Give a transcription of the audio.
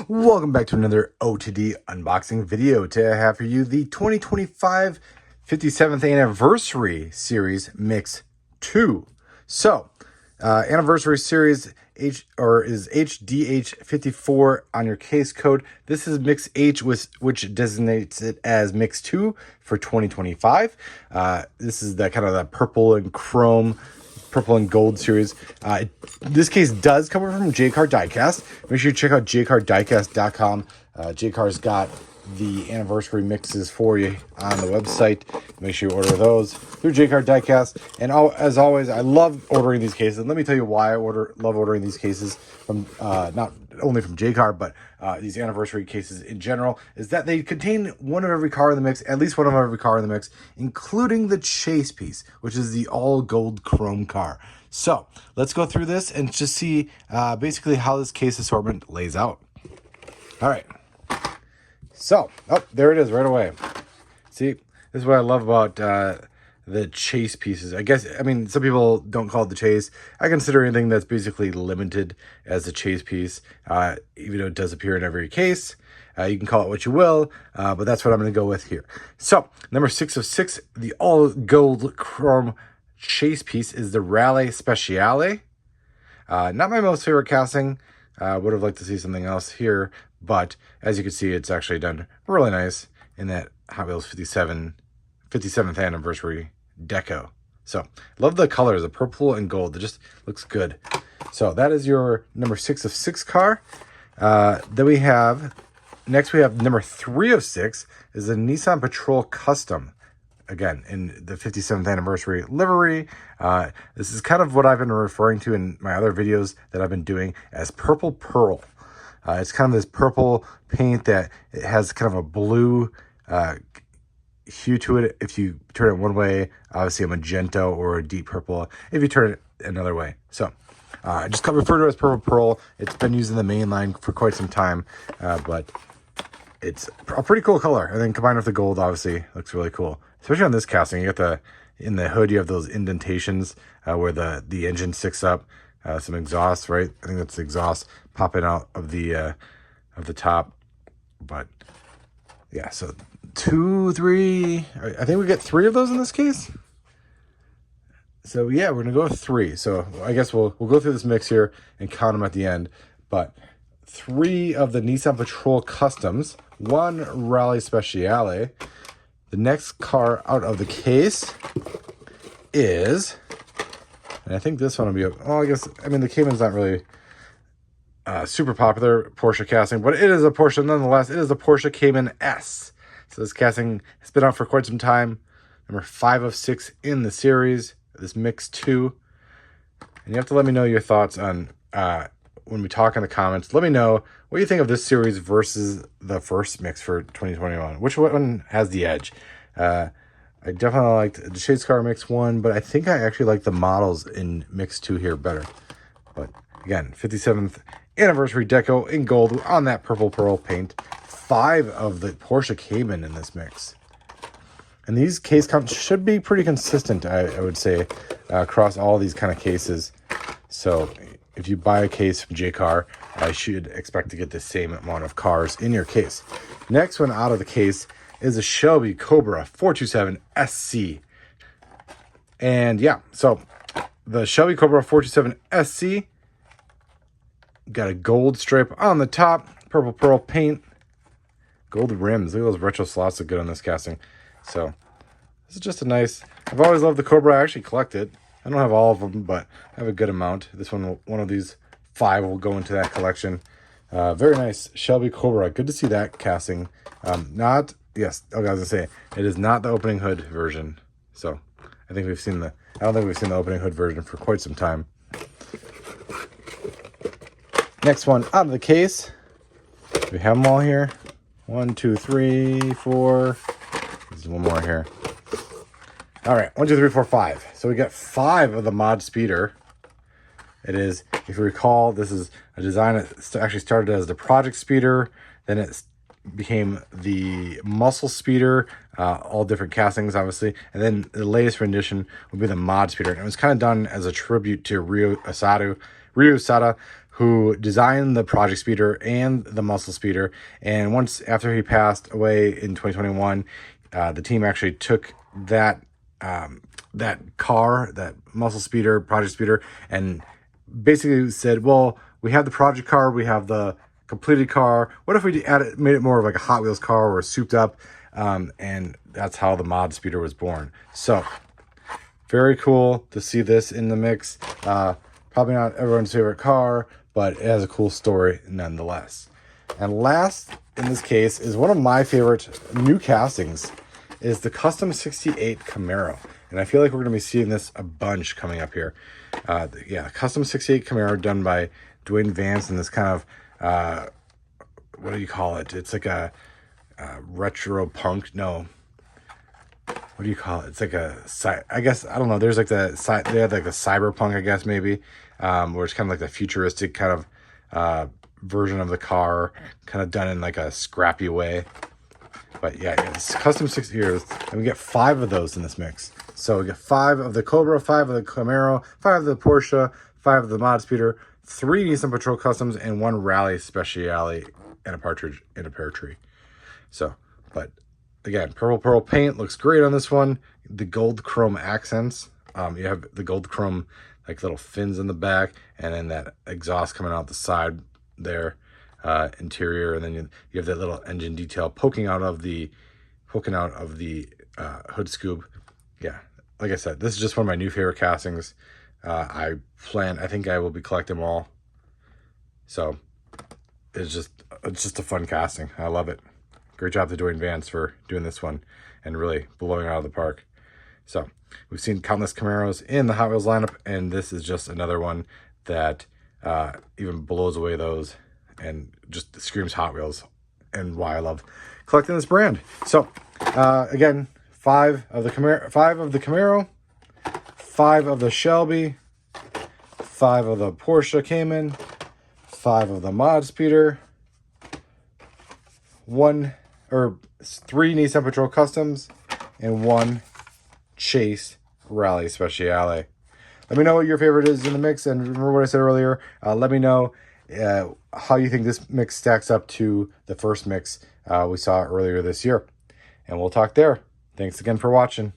Welcome back to another O2D unboxing video. Today I have for you the 2025 57th anniversary series mix 2. So, anniversary series is HDH54 on your case code. This is mix H, which designates it as mix 2 for 2025. This is the kind of the purple and gold series. This case does come from Jcar Diecast. Make sure you check out jcardiecast.com. Jcar's got the anniversary mixes for you on the website. Make sure you order those through Jcar Diecast. And as always, I love ordering these cases. And let me tell you why I love ordering these cases from not only from Jcar, but these anniversary cases in general, is that they contain one of every car in the mix, at least one of every car in the mix, including the chase piece, which is the all gold chrome car. So let's go through this and just see basically how this case assortment lays out. All right. So, there it is right away. See, this is what I love about the chase pieces. I mean, some people don't call it the chase. I consider anything that's basically limited as a chase piece, even though it does appear in every case. You can call it what you will, but that's what I'm going to go with here. So, number 6 of 6, the all gold chrome chase piece is the Rally Speciale. Not my most favorite casting. Would have liked to see something else here, but as you can see, it's actually done really nice in that Hot Wheels 57th anniversary deco. So love the colors, the purple and gold. It just looks good. So that is your number 6 of 6 car. Then we have number 3 of 6 is the Nissan Patrol Custom. Again, in the 57th anniversary livery. This is kind of what I've been referring to in my other videos that I've been doing as Purple Pearl. It's kind of this purple paint that it has kind of a blue hue to it. If you turn it one way, obviously a magenta or a deep purple. If you turn it another way. So I just refer to it as Purple Pearl. It's been used in the main line for quite some time, but it's a pretty cool color. And then combined with the gold, obviously, looks really cool. Especially on this casting, you got in the hood, you have those indentations where the engine sticks up, some exhaust, right? I think that's the exhaust popping out of the top. But yeah, so 2, 3, I think we get 3 of those in this case. So yeah, we're gonna go with 3. So I guess we'll go through this mix here and count them at the end. But 3 of the Nissan Patrol Customs, 1 Rally Speciale. The next car out of the case is, and I think this one will be, the Cayman's not really super popular Porsche casting, but it is a Porsche nonetheless. It is the Porsche Cayman S. So this casting has been out for quite some time. Number 5 of 6 in the series, this mix 2. And you have to let me know your thoughts on, when we talk in the comments, let me know what you think of this series versus the first mix for 2021. Which one has the edge? I definitely liked the Chase Car Mix 1, but I think I actually like the models in Mix 2 here better. But again, 57th anniversary deco in gold on that purple pearl paint. 5 of the Porsche Cayman in this mix. And these case counts should be pretty consistent, I would say, across all these kind of cases. So if you buy a case from Jcar, I should expect to get the same amount of cars in your case. Next one out of the case is a Shelby Cobra 427 SC. And yeah, so the Shelby Cobra 427 SC got a gold stripe on the top, purple pearl paint, gold rims. Look at those retro slots, look good on this casting. So this is just a nice, I've always loved the Cobra. I actually collect it. I don't have all of them, but I have a good amount. This one of these 5 will go into that collection. Very nice Shelby Cobra. Good to see that casting. I was gonna say it is not the opening hood version. So I don't think we've seen the opening hood version for quite some time. Next one out of the case. We have them all here. 1, 2, 3, 4. There's one more here. All right, 1, 2, 3, 4, 5. So we got 5 of the Mod Speeder. It is, if you recall, this is a design that actually started as the Project Speeder. Then it became the Muscle Speeder, all different castings, obviously. And then the latest rendition would be the Mod Speeder. And it was kind of done as a tribute to Ryo Asada, who designed the Project Speeder and the Muscle Speeder. And once after he passed away in 2021, the team actually took that that car, that Muscle Speeder, Project Speeder, and basically said, well, we have the project car, we have the completed car. What if we made it more of like a Hot Wheels car or souped up? And that's how the Mod Speeder was born. So very cool to see this in the mix. Probably not everyone's favorite car, but it has a cool story nonetheless. And last in this case is one of my favorite new castings, is the Custom 68 Camaro. And I feel like we're going to be seeing this a bunch coming up here. Yeah, Custom 68 Camaro done by Dwayne Vance in this kind of, what do you call it? It's like a retro punk. No. What do you call it? It's like I guess, I don't know. There's like they have like a cyberpunk, I guess, maybe, where it's kind of like the futuristic kind of version of the car, kind of done in like a scrappy way. But yeah, it's custom 6 years, and we get 5 of those in this mix. So we get 5 of the Cobra, 5 of the Camaro, 5 of the Porsche, 5 of the Mod Speeder, 3 Nissan Patrol Customs, and 1 Rally Speciale and a partridge in a pear tree. So, but again, purple pearl paint looks great on this one. The gold chrome accents. You have the gold chrome like little fins in the back, and then that exhaust coming out the side there. Interior, and then you have that little engine detail poking out of the hood scoop. Yeah, like I said, this is just one of my new favorite castings. I think I will be collecting them all. So it's just a fun casting. I love it. Great job to Dwayne Vance for doing this one and really blowing it out of the park. So we've seen countless Camaros in the Hot Wheels lineup, and this is just another one that even blows away those and just screams Hot Wheels, and why I love collecting this brand. So again, 5 of the Camaro, 5 of the Shelby, 5 of the Porsche Cayman, 5 of the Mod Speeder, 3 Nissan Patrol Customs, and 1 Chase Rally Speciale. Let me know what your favorite is in the mix, and remember what I said earlier. Let me know how you think this mix stacks up to the first mix we saw earlier this year. And we'll talk there. Thanks again for watching.